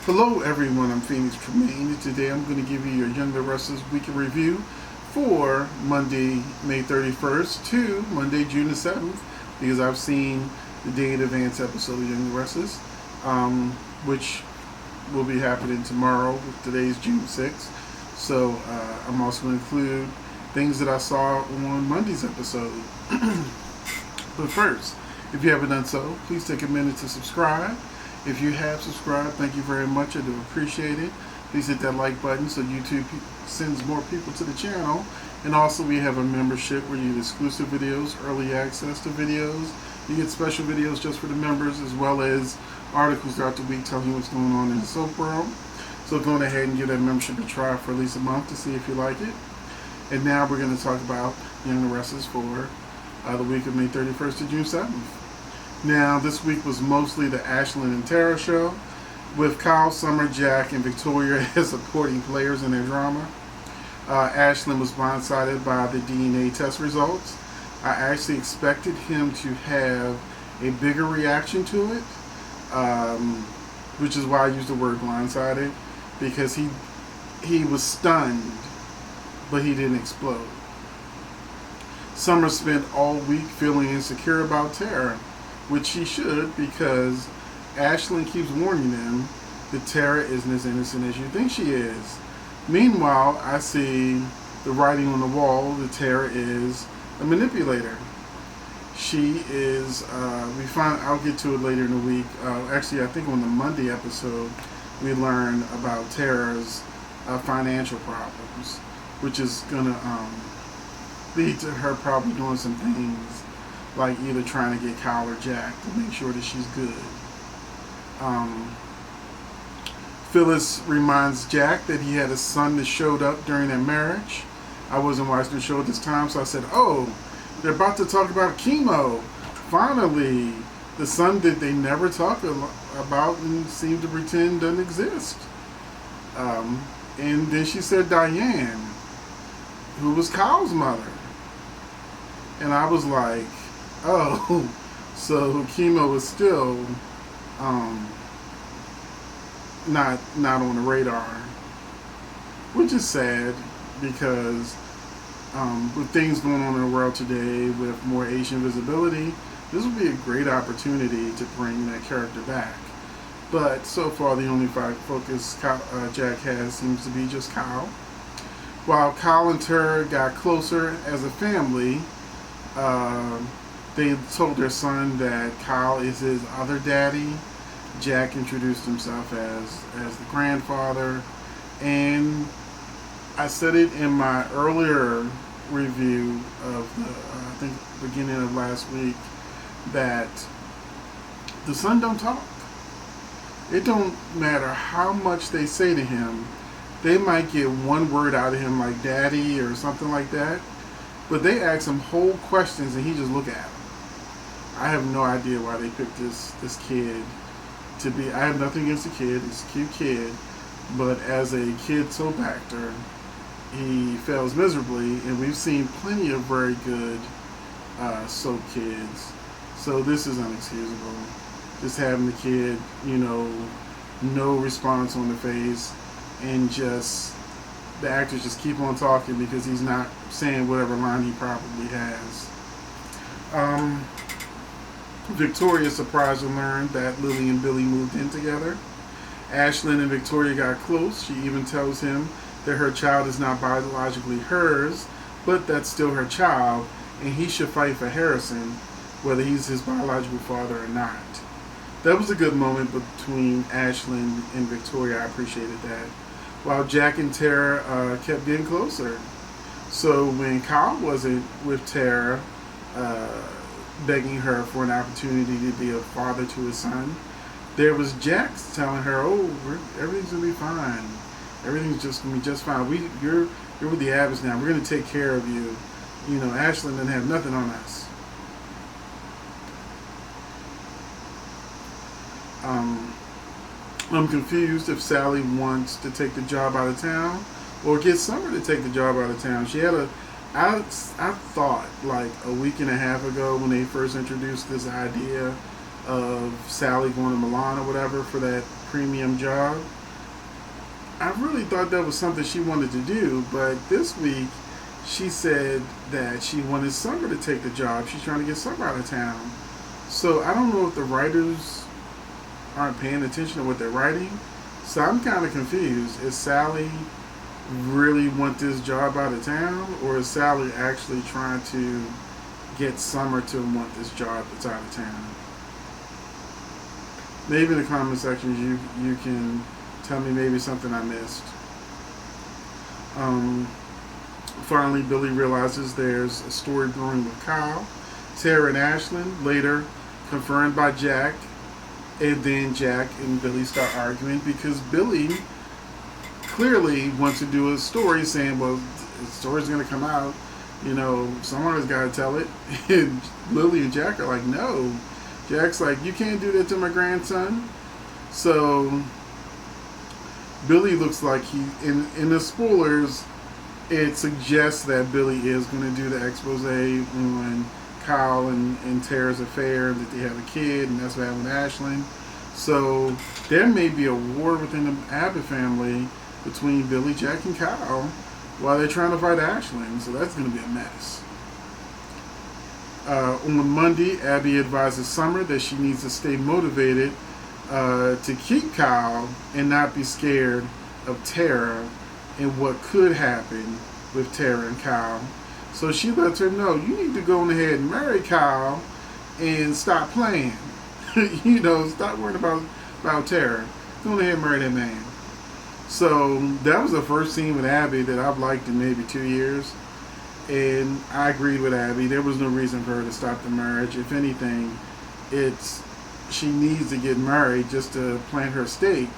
Hello everyone, I'm Phoenix Tremayne, and today I'm going to give you your Young the Restless week in review for Monday, May 31st to Monday, June the 7th, because I've seen the day in advance episode of Young the Restless, which will be happening tomorrow. Today's June 6th, so I'm also going to include things that I saw on Monday's episode. But first, if you haven't done so, please take a minute to subscribe. If you have subscribed, thank you very much. I do appreciate it. Please hit that like button so YouTube sends more people to the channel. And also we have a membership where you get exclusive videos, early access to videos. You get special videos just for the members, as well as articles throughout the week telling you what's going on in the soap world. So go ahead and give that membership a try for at least a month to see if you like it. And now we're going to talk about Young the Restless for the week of May 31st to June 7th. Now, this week was mostly the Ashlyn and Tara show, with Kyle, Summer, Jack, and Victoria as supporting players in their drama. Ashlyn was blindsided by the DNA test results. I actually expected him to have a bigger reaction to it, which is why I used the word blindsided, because he was stunned, but he didn't explode. Summer spent all week feeling insecure about Tara, which she should, because Ashlyn keeps warning them that Tara isn't as innocent as you think she is. Meanwhile, I see the writing on the wall that Tara is a manipulator. She is, I'll get to it later in the week. Actually, I think on the Monday episode, we learn about Tara's financial problems, which is going to lead to her probably doing some things like either trying to get Kyle or Jack to make sure that she's good. Phyllis reminds Jack that he had a son that showed up during their marriage. I wasn't watching the show at this time, so I said, oh, they're about to talk about chemo. Finally, the son that they never talk about and seem to pretend doesn't exist. And then she said Diane, who was Kyle's mother. And I was like, oh, so chemo was still not on the radar, which is sad, because with things going on in the world today with more Asian visibility, this would be a great opportunity to bring that character back. But so far, the only focus Jack has seems to be just Kyle. While Kyle and Tara got closer as a family, they told their son that Kyle is his other daddy. Jack introduced himself as the grandfather. And I said it in my earlier review of I think beginning of last week, that the son don't talk. It don't matter how much they say to him. They might get one word out of him like daddy or something like that, but they ask him whole questions and he just look at them. I have no idea why they picked this kid to be. I have nothing against the kid. He's a cute kid. But as a kid soap actor, he fails miserably. And we've seen plenty of very good soap kids. So this is unexcusable. Just having the kid, no response on the face. And just the actors just keep on talking because he's not saying whatever line he probably has. Victoria surprised to learn that Lily and Billy moved in together. Ashlyn and Victoria got close. She even tells him that her child is not biologically hers, but that's still her child, and he should fight for Harrison, whether he's his biological father or not. That was a good moment between Ashlyn and Victoria. I appreciated that. While Jack and Tara kept getting closer. So when Kyle wasn't with Tara, begging her for an opportunity to be a father to his son, there was Jack telling her, oh, everything's going to be fine. Everything's just going to be just fine. You're with the Abbots now. We're going to take care of you. Ashlyn didn't have nothing on us. I'm confused if Sally wants to take the job out of town or get Summer to take the job out of town. She had I thought like a week and a half ago when they first introduced this idea of Sally going to Milan or whatever for that premium job. I really thought that was something she wanted to do, but this week she said that she wanted Summer to take the job. She's trying to get Summer out of town. So I don't know if the writers aren't paying attention to what they're writing. So I'm kind of confused. Is Sally really want this job out of town, or is Sally actually trying to get Summer to want this job that's out of town? Maybe in the comment sections you can tell me maybe something I missed. Finally, Billy realizes there's a story brewing with Kyle, Tara, and Ashlyn, later confirmed by Jack. And then Jack and Billy start arguing because Billy clearly wants to do a story saying, well, the story's going to come out. Someone has got to tell it. And Lily and Jack are like, no. Jack's like, you can't do that to my grandson. So Billy looks like in the spoilers, it suggests that Billy is going to do the expose on Kyle and Tara's affair, that they have a kid, and that's what happened with Ashlyn. So there may be a war within the Abbott family between Billy, Jack, and Kyle while they're trying to fight Ashlyn. So that's going to be a mess. On Monday, Abby advises Summer that she needs to stay motivated to keep Kyle and not be scared of Tara and what could happen with Tara and Kyle. So she lets her know, you need to go on ahead and marry Kyle and stop playing. Stop worrying about Tara. Go on ahead and marry that man. So that was the first scene with Abby that I've liked in maybe 2 years. And I agreed with Abby. There was no reason for her to stop the marriage. If anything, she needs to get married just to plant her stake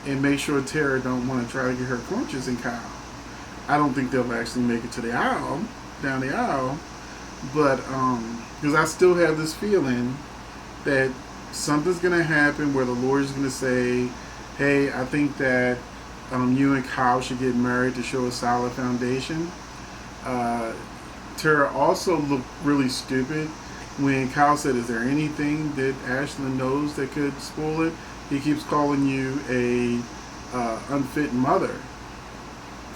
and make sure Tara don't want to try to get her crunches in Kyle. I don't think they'll actually make it to the aisle, down the aisle, but because I still have this feeling that something's going to happen where the lawyer's going to say, hey, I think that you and Kyle should get married to show a solid foundation. Tara also looked really stupid when Kyle said, is there anything that Ashlyn knows that could spoil it? He keeps calling you a unfit mother.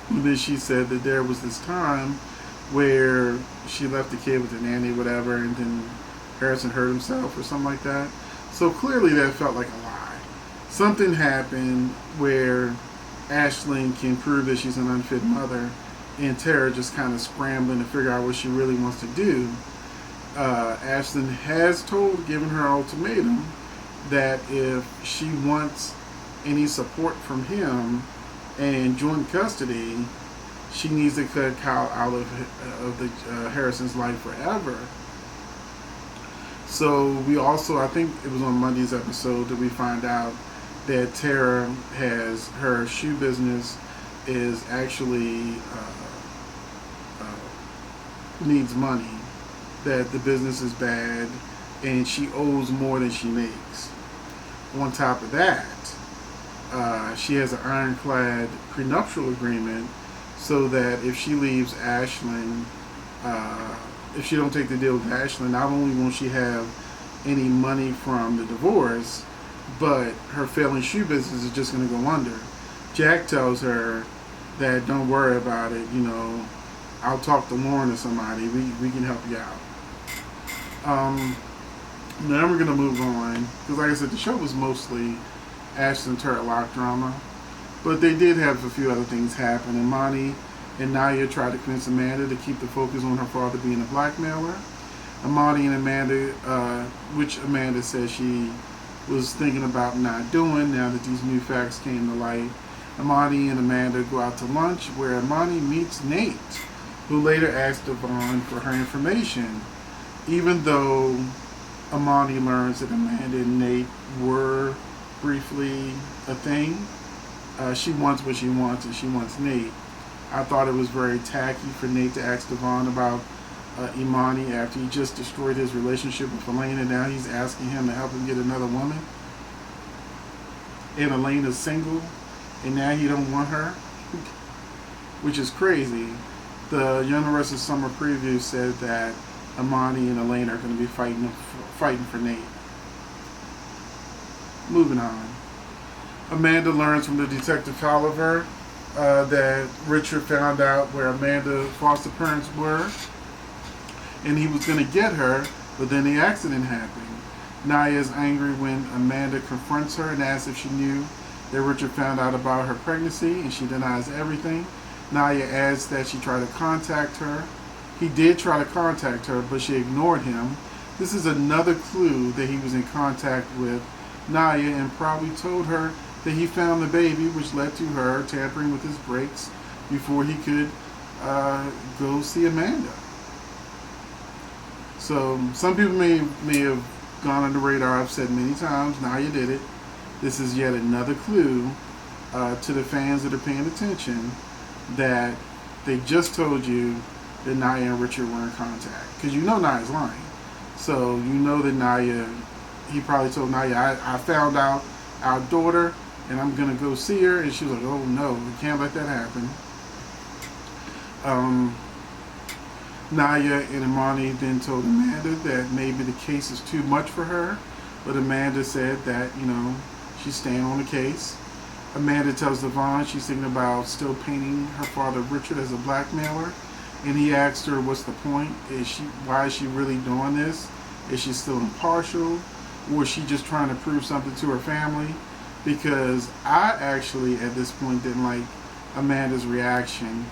And then she said that there was this time where she left the kid with the nanny, whatever, and then Harrison hurt himself or something like that. So clearly that felt like a lie. Something happened where Ashlyn can prove that she's an unfit mother, and Tara just kind of scrambling to figure out what she really wants to do. Ashlyn has given her ultimatum that if she wants any support from him and joint custody, she needs to cut Kyle out of the Harrison's life forever. So we also, I think it was on Monday's episode that we find out that Tara has her shoe business is actually needs money, that the business is bad and she owes more than she makes. On top of that, she has an ironclad prenuptial agreement so that if she leaves Ashlyn, if she don't take the deal with Ashlyn, not only won't she have any money from the divorce, but her failing shoe business is just going to go under. Jack tells her that don't worry about it, I'll talk to Lauren or somebody, we can help you out. Now we're going to move on, because like I said, the show was mostly Ashlyn Turlock drama, but they did have a few other things happen. Imani and Naya tried to convince Amanda to keep the focus on her father being a blackmailer. Imani and Amanda, which Amanda said she was thinking about not doing now that these new facts came to light. Imani and Amanda go out to lunch where Imani meets Nate, who later asks Devon for her information, even though Imani learns that Amanda and Nate were briefly a thing. She wants what she wants, and she wants Nate. I thought it was very tacky for Nate to ask Devon about Imani after he just destroyed his relationship with Elena. Now he's asking him to help him get another woman. And Elena's single, and now he don't want her, which is crazy. The Young and Restless Summer preview said that Imani and Elena are going to be fighting for Nate. Moving on. Amanda learns from the detective Oliver that Richard found out where Amanda's foster parents were, and he was going to get her, but then the accident happened. Naya is angry when Amanda confronts her and asks if she knew that Richard found out about her pregnancy, and she denies everything. Naya adds that she tried to contact her. He did try to contact her, but she ignored him. This is another clue that he was in contact with Naya and probably told her that he found the baby, which led to her tampering with his brakes before he could go see Amanda. So some people may have gone under the radar. I've said many times, Naya did it. This is yet another clue to the fans that are paying attention that they just told you that Naya and Richard were in contact. Because you know Naya's lying. So you know that Naya, he probably told Naya, I found out our daughter and I'm going to go see her. And she was like, oh no, we can't let that happen. Naya and Imani then told Amanda that maybe the case is too much for her. But Amanda said that, she's staying on the case. Amanda tells Devon she's thinking about still painting her father Richard as a blackmailer. And he asked her, what's the point? Why is she really doing this? Is she still impartial? Or is she just trying to prove something to her family? Because I actually, at this point, didn't like Amanda's reaction.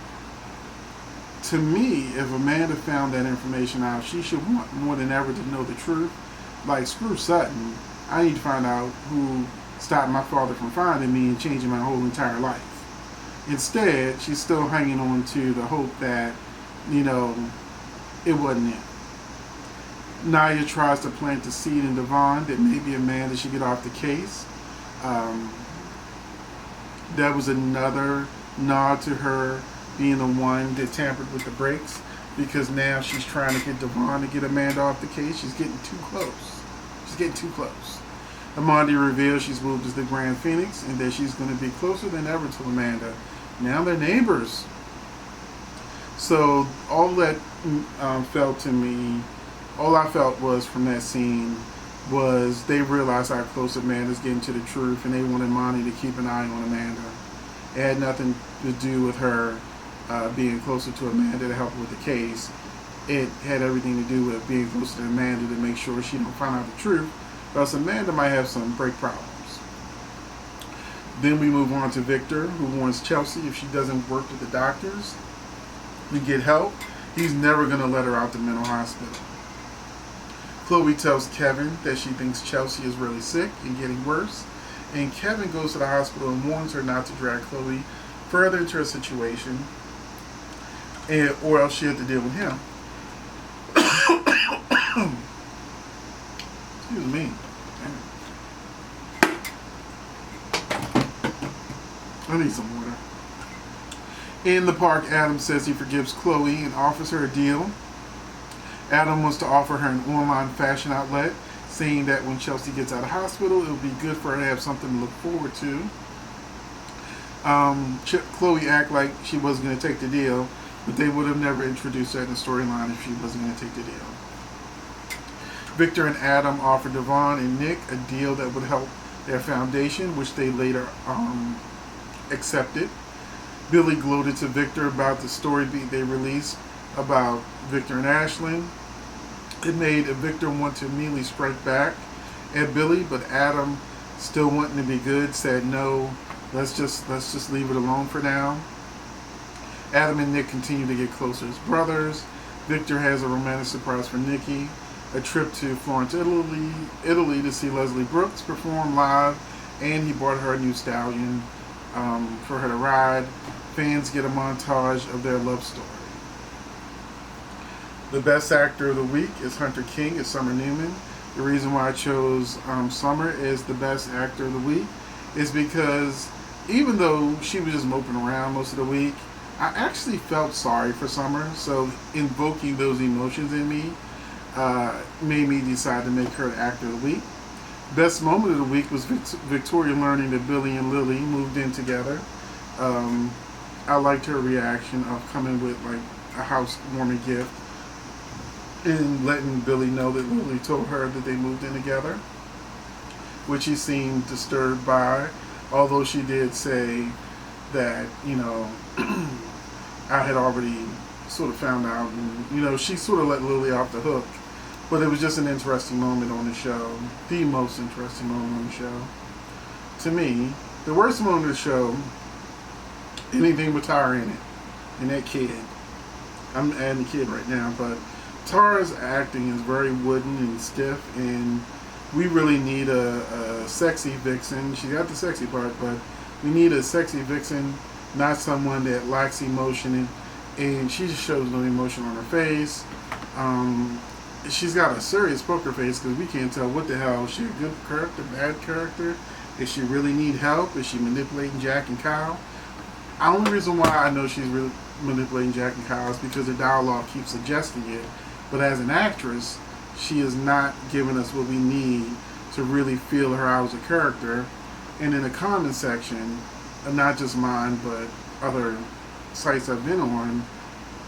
To me, if Amanda found that information out, she should want more than ever to know the truth. Like, screw Sutton. I need to find out who stopped my father from finding me and changing my whole entire life. Instead, she's still hanging on to the hope that, it wasn't it. Naya tries to plant the seed in Devon that maybe Amanda should get off the case. That was another nod to her being the one that tampered with the brakes, because now she's trying to get Devon to get Amanda off the case. She's getting too close. Amanda reveals she's moved as the Grand Phoenix and that she's going to be closer than ever to Amanda. Now they're neighbors. So all that felt to me, all I felt was from that scene was they realized how close Amanda's getting to the truth, and they wanted Monty to keep an eye on Amanda. It had nothing to do with her being closer to Amanda to help her with the case. It had everything to do with being closer to Amanda to make sure she don't find out the truth, or else Amanda might have some brake problems. Then we move on to Victor, who warns Chelsea if she doesn't work with the doctors to get help, he's never going to let her out the mental hospital. Chloe tells Kevin that she thinks Chelsea is really sick and getting worse, and Kevin goes to the hospital and warns her not to drag Chloe further into her situation, or else she had to deal with him. Excuse me. I need some water. In the park, Adam says he forgives Chloe and offers her a deal. Adam wants to offer her an online fashion outlet, saying that when Chelsea gets out of hospital, it will be good for her to have something to look forward to. Chloe acted like she wasn't going to take the deal, but they would have never introduced her in the storyline if she wasn't going to take the deal. Victor and Adam offer Devon and Nick a deal that would help their foundation, which they later accepted. Billy gloated to Victor about the story beat they released about Victor and Ashlyn. It made Victor want to immediately strike back at Billy, but Adam, still wanting to be good, said no, let's just leave it alone for now. Adam and Nick continue to get closer as brothers. Victor has a romantic surprise for Nikki, a trip to Florence, Italy to see Leslie Brooks perform live, and he bought her a new stallion for her to ride. Fans get a montage of their love story. The best actor of the week is Hunter King as Summer Newman. The reason why I chose Summer as the best actor of the week is because even though she was just moping around most of the week, I actually felt sorry for Summer. So invoking those emotions in me made me decide to make her the actor of the week. Best moment of the week was Victoria learning that Billy and Lily moved in together. I liked her reaction of coming with like a housewarming gift and letting Billy know that Lily told her that they moved in together, which he seemed disturbed by. Although she did say that, I had already sort of found out, and she sort of let Lily off the hook. But it was just an interesting moment on the show, the most interesting moment on the show. To me, the worst moment of the show, anything with Tara in it, and that kid. I'm adding the kid right now, but Tara's acting is very wooden and stiff, and we really need a sexy vixen. She got the sexy part, but we need a sexy vixen, not someone that lacks emotion, and she just shows no emotion on her face. She's got a serious poker face because we can't tell what the hell. Is she a good character, bad character? Does she really need help? Is she manipulating Jack and Kyle? The only reason why I know she's really manipulating Jack and Kyle is because the dialogue keeps suggesting it. But as an actress, she is not giving us what we need to really feel her out as a character. And in the comment section, not just mine, but other sites I've been on,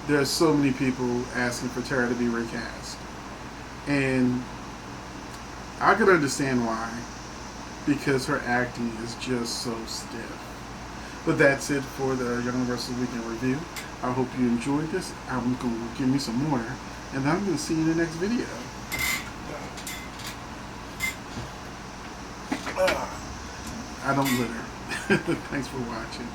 there's so many people asking for Tara to be recast. And I could understand why, because her acting is just so stiff. But that's it for the Young Restless Weekend Review. I hope you enjoyed this. I'm going to give me some water, and I'm going to see you in the next video. I don't litter. Thanks for watching.